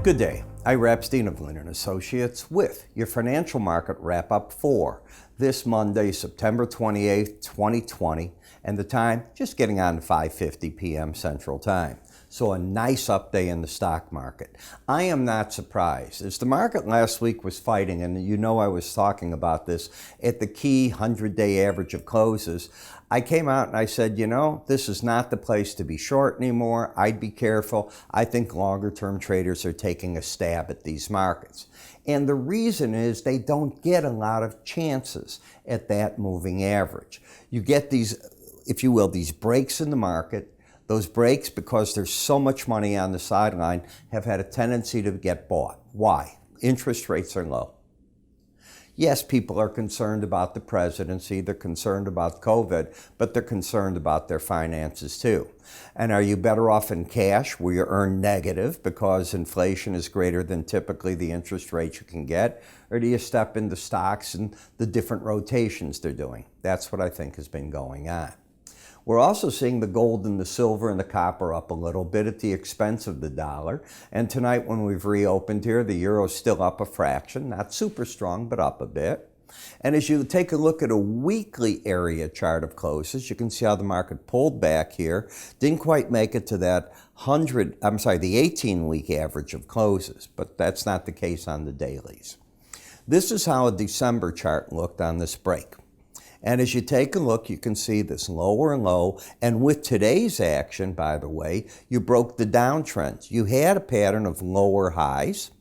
Good day. Ira Epstein of Linn Associates with your financial market wrap-up for this Monday, September 28th, 2020, and the time just getting on 5:50 p.m. Central Time. So a nice up day in the stock market. I am not surprised. As the market last week was fighting, and you know I was talking about this at the key 100-day average of closes, I came out and I said, you know, this is not the place to be short anymore. I'd be careful. I think longer-term traders are taking a stab at these markets. And the reason is they don't get a lot of chances at that moving average. You get these, if you will, these breaks in the market. Those breaks, because there's so much money on the sideline, have had a tendency to get bought. Why? Interest rates are low. Yes, people are concerned about the presidency, they're concerned about COVID, but they're concerned about their finances too. And are you better off in cash where you earn negative because inflation is greater than typically the interest rate you can get? Or do you step into stocks and the different rotations they're doing? That's what I think has been going on. We're also seeing the gold and the silver and the copper up a little bit at the expense of the dollar. And tonight when we've reopened here, the euro's still up a fraction, not super strong, but up a bit. And as you take a look at a weekly area chart of closes, you can see how the market pulled back here. Didn't quite make it to that the 18-week average of closes, but that's not the case on the dailies. This is how a December chart looked on this break. And as you take a look, you can see this lower and low. And with today's action, by the way, you broke the downtrend. You had a pattern of lower highs,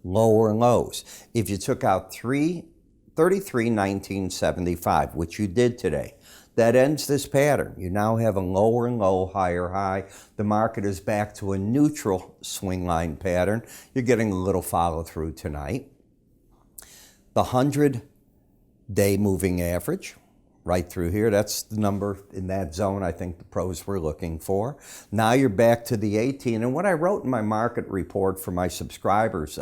lower lows. If you took out 33.1975, which you did today, that ends this pattern. You now have a lower and low, higher high. The market is back to a neutral swing line pattern. You're getting a little follow through tonight. The 100-day moving average, right through here. That's the number in that zone I think the pros were looking for. Now you're back to the 18. And what I wrote in my market report for my subscribers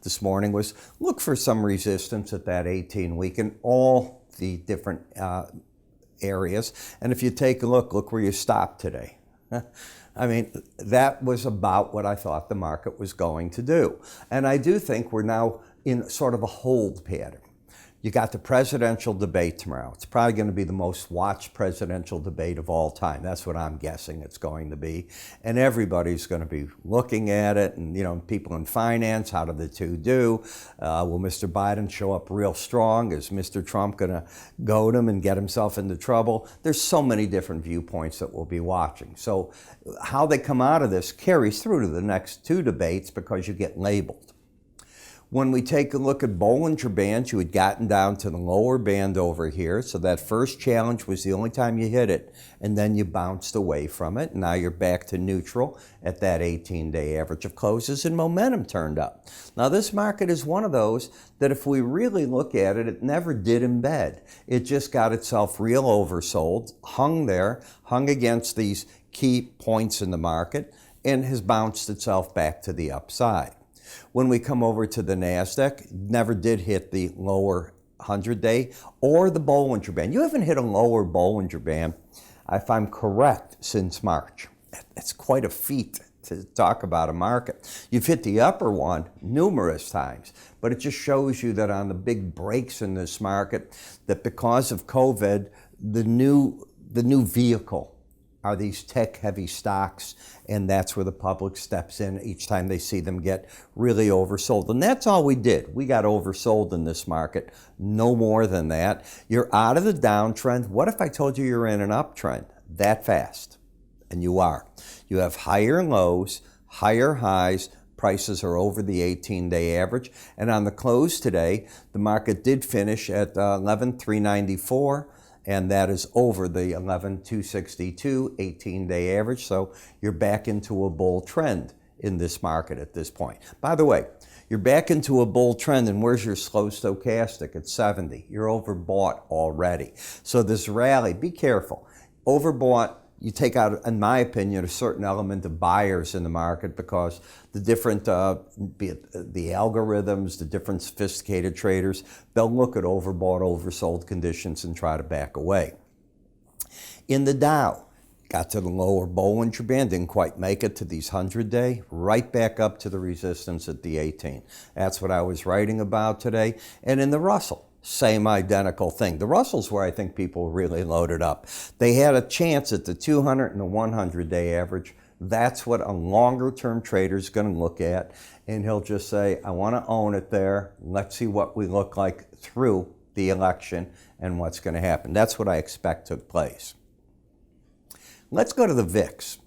this morning was look for some resistance at that 18-week in all the different areas. And if you take a look where you stopped today. I mean, that was about what I thought the market was going to do. And I do think we're now in sort of a hold pattern. You got the presidential debate tomorrow. It's probably going to be the most watched presidential debate of all time. That's what I'm guessing it's going to be. And everybody's going to be looking at it. And, you know, people in finance, how do the two do? Will Mr. Biden show up real strong? Is Mr. Trump going to goad him and get himself into trouble? There's so many different viewpoints that we'll be watching. So how they come out of this carries through to the next two debates because you get labeled. When we take a look at Bollinger Bands, you had gotten down to the lower band over here. So that first challenge was the only time you hit it, and then you bounced away from it. Now you're back to neutral at that 18-day average of closes, and momentum turned up. Now this market is one of those that if we really look at it, it never did embed. It just got itself real oversold, hung there, hung against these key points in the market, and has bounced itself back to the upside. When we come over to the NASDAQ, never did hit the lower 100-day or the Bollinger Band. You haven't hit a lower Bollinger Band, if I'm correct, since March. It's quite a feat to talk about a market. You've hit the upper one numerous times, but it just shows you that on the big breaks in this market, that because of COVID, the new vehicle are these tech-heavy stocks, and that's where the public steps in each time they see them get really oversold. And that's all we did. We got oversold in this market, no more than that. You're out of the downtrend. What if I told you you're in an uptrend that fast? And you are. You have higher lows, higher highs. Prices are over the 18-day average. And on the close today, the market did finish at 11,394. And that is over the 11,262 18-day average. So you're back into a bull trend in this market at this point. By the way, you're back into a bull trend, and where's your slow stochastic? It's 70. You're overbought already. So this rally, be careful. Overbought, you take out, in my opinion, a certain element of buyers in the market because the different, be it the algorithms, the different sophisticated traders, they'll look at overbought, oversold conditions and try to back away. In the Dow, got to the lower Bollinger Band, didn't quite make it to these 100-day, right back up to the resistance at the 18. That's what I was writing about today. And in the Russell, same identical thing. The Russell's where I think people really loaded up. They had a chance at the 200 and the 100-day average. That's what a longer-term trader is going to look at, and he'll just say, I want to own it there. Let's see what we look like through the election and what's going to happen. That's what I expect took place. Let's go to the VIX.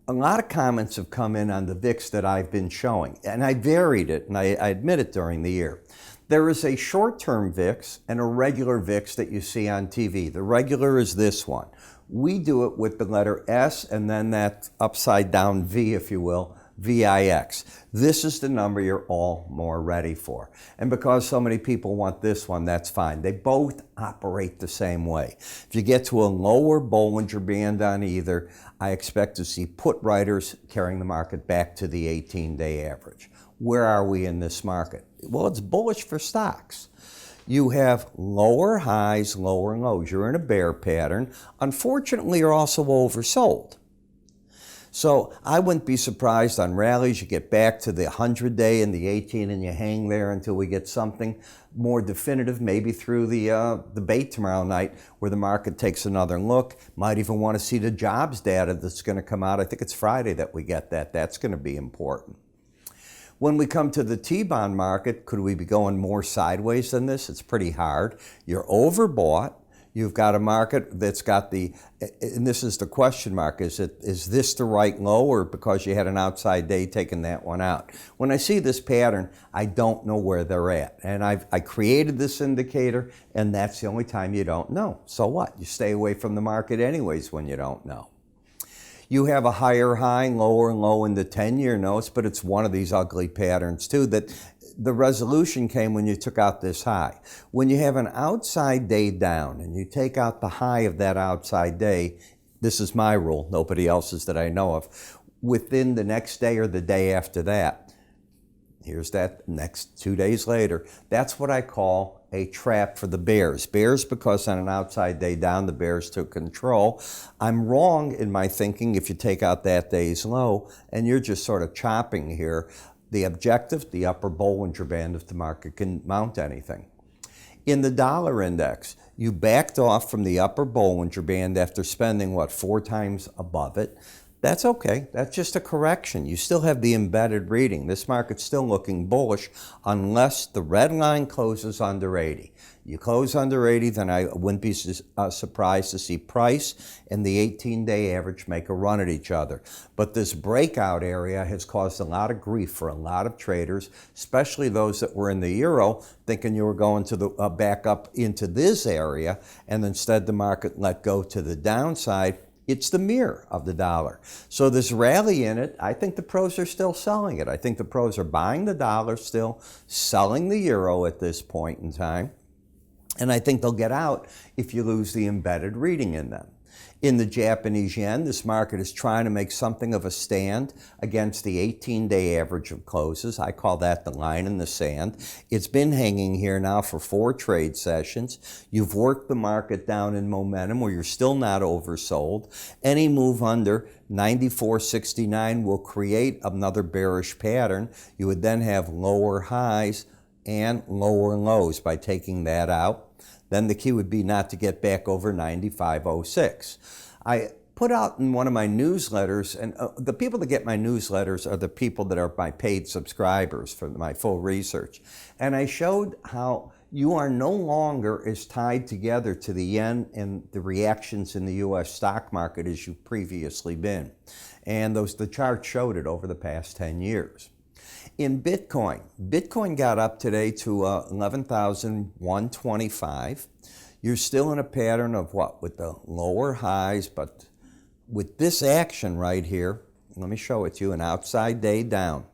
A lot of comments have come in on the VIX that I've been showing, and I varied it, and I admit it during the year. There is a short-term VIX and a regular VIX that you see on TV. The regular is this one. We do it with the letter S and then that upside down V, if you will, VIX. This is the number you're all more ready for. And because so many people want this one, that's fine. They both operate the same way. If you get to a lower Bollinger Band on either, I expect to see put writers carrying the market back to the 18-day average. Where are we in this market? Well, it's bullish for stocks. You have lower highs, lower lows. You're in a bear pattern. Unfortunately, you're also oversold. So I wouldn't be surprised on rallies. You get back to the 100-day and the 18 and you hang there until we get something more definitive, maybe through the debate tomorrow night where the market takes another look. Might even want to see the jobs data that's going to come out. I think it's Friday that we get that. That's going to be important. When we come to the T-bond market, could we be going more sideways than this? It's pretty hard. You're overbought. You've got a market that's got and this is the question mark, is this the right low, or because you had an outside day taking that one out? When I see this pattern, I don't know where they're at. And I created this indicator, and that's the only time you don't know. So what? You stay away from the market anyways when you don't know. You have a higher high, lower low in the 10-year notes, but it's one of these ugly patterns too that the resolution came when you took out this high. When you have an outside day down and you take out the high of that outside day, this is my rule, nobody else's that I know of, within the next day or the day after that, here's that next 2 days later, that's what I call a trap for the bears. Bears because on an outside day down, the bears took control. I'm wrong in my thinking if you take out that day's low and you're just sort of chopping here. The objective, the upper Bollinger Band, if the market can mount anything. In the dollar index, you backed off from the upper Bollinger Band after spending, 4 times above it. That's okay. That's just a correction. You still have the embedded reading. This market's still looking bullish unless the red line closes under 80. You close under 80, then I wouldn't be surprised to see price and the 18-day average make a run at each other. But this breakout area has caused a lot of grief for a lot of traders, especially those that were in the euro, thinking you were going to the back up into this area, and instead the market let go to the downside. It's the mirror of the dollar. So this rally in it, I think the pros are still selling it. I think the pros are buying the dollar still, selling the euro at this point in time. And I think they'll get out if you lose the embedded reading in them. In the Japanese yen, this market is trying to make something of a stand against the 18-day average of closes. I call that the line in the sand. It's been hanging here now for 4 trade sessions. You've worked the market down in momentum where you're still not oversold. Any move under 94.69 will create another bearish pattern. You would then have lower highs and lower lows by taking that out. Then the key would be not to get back over 95.06. I put out in one of my newsletters, and the people that get my newsletters are the people that are my paid subscribers for my full research. And I showed how you are no longer as tied together to the yen and the reactions in the U.S. stock market as you've previously been. And the chart showed it over the past 10 years. In Bitcoin got up today to 11,125. You're still in a pattern of with the lower highs, but with this action right here, let me show it to you, an outside day down.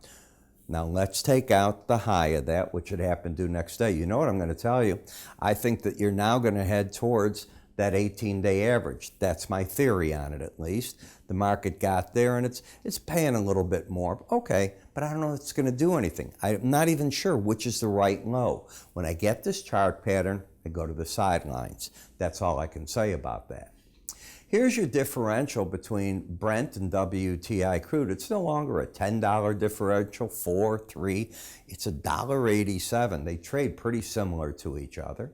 Now let's take out the high of that, which should happen to next day. You know what I'm going to tell you? I think that you're now going to head towards that 18-day average. That's my theory on it, at least. The market got there and it's paying a little bit more. Okay, but I don't know if it's going to do anything. I'm not even sure which is the right low. When I get this chart pattern, I go to the sidelines. That's all I can say about that. Here's your differential between Brent and WTI crude. It's no longer a $10 differential, 4, 3. It's $1.87. They trade pretty similar to each other.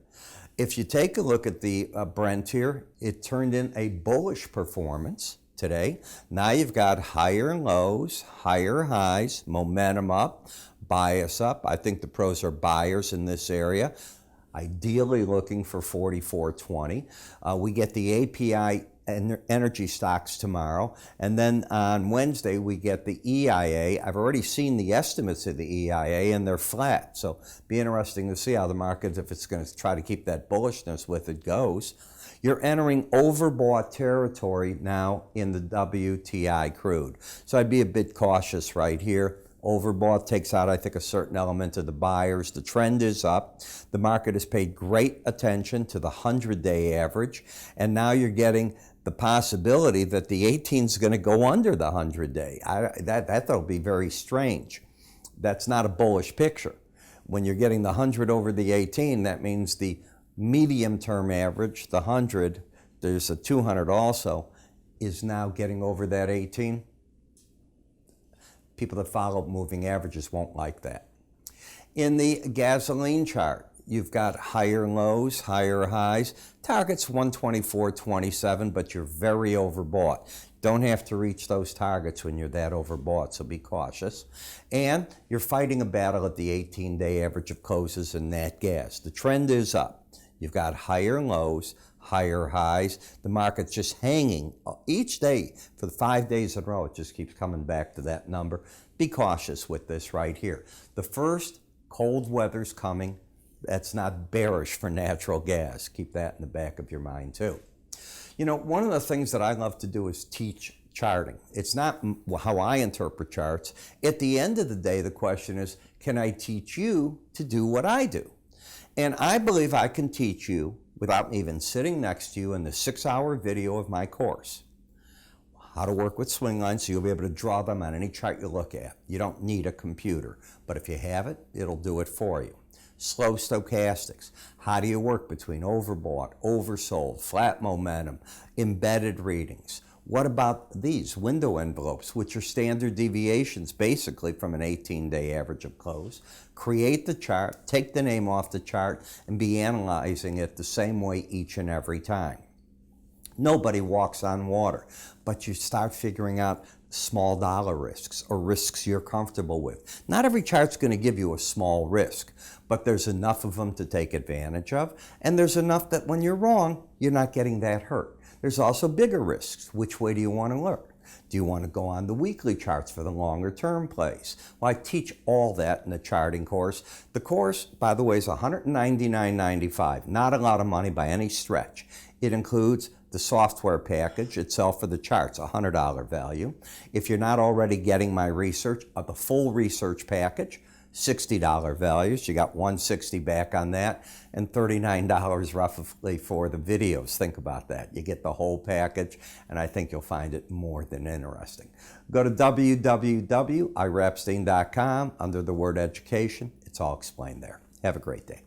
If you take a look at the Brent here, it turned in a bullish performance today. Now you've got higher lows, higher highs, momentum up, bias up. I think the pros are buyers in this area, ideally looking for 44.20. We get the API energy stocks tomorrow, and then on Wednesday we get the EIA. I've already seen the estimates of the EIA and they're flat, so be interesting to see how the market, if it's going to try to keep that bullishness with it, goes. You're entering overbought territory now in the WTI crude, so I'd be a bit cautious right here. Overbought takes out, I think, a certain element of the buyers. The trend is up. The market has paid great attention to the 100-day average, and now you're getting the possibility that the 18 is going to go under the 100-day. That'll be very strange. That's not a bullish picture. When you're getting the 100 over the 18, that means the medium-term average, the 100, there's a 200 also, is now getting over that 18. People that follow moving averages won't like that. In the gasoline chart, you've got higher lows, higher highs. Target's 124.27, but you're very overbought. Don't have to reach those targets when you're that overbought, so be cautious. And you're fighting a battle at the 18-day average of closes in nat gas. The trend is up. You've got higher lows, higher highs. The market's just hanging each day for the 5 days in a row. It just keeps coming back to that number. Be cautious with this right here. The first cold weather's coming. That's not bearish for natural gas. Keep that in the back of your mind too. You know, one of the things that I love to do is teach charting. It's not how I interpret charts. At the end of the day, the question is, can I teach you to do what I do? And I believe I can teach you without even sitting next to you in the 6-hour video of my course how to work with swing lines, so you'll be able to draw them on any chart you look at. You don't need a computer, but if you have it, it'll do it for you. Slow stochastics. How do you work between overbought, oversold, flat momentum, embedded readings? What about these window envelopes, which are standard deviations basically from an 18-day average of close? Create the chart, take the name off the chart, and be analyzing it the same way each and every time. Nobody walks on water, but you start figuring out small dollar risks or risks you're comfortable with. Not every chart's going to give you a small risk, but there's enough of them to take advantage of, and there's enough that when you're wrong, you're not getting that hurt. There's also bigger risks. Which way do you want to learn? Do you want to go on the weekly charts for the longer term plays? Well, I teach all that in the charting course. The course, by the way, is $199.95. Not a lot of money by any stretch. It includes the software package itself for the charts, $100 value. If you're not already getting my research, the full research package, $60 values. You got $160 back on that, and $39 roughly for the videos. Think about that. You get the whole package, and I think you'll find it more than interesting. Go to www.iraepstein.com under the word education. It's all explained there. Have a great day.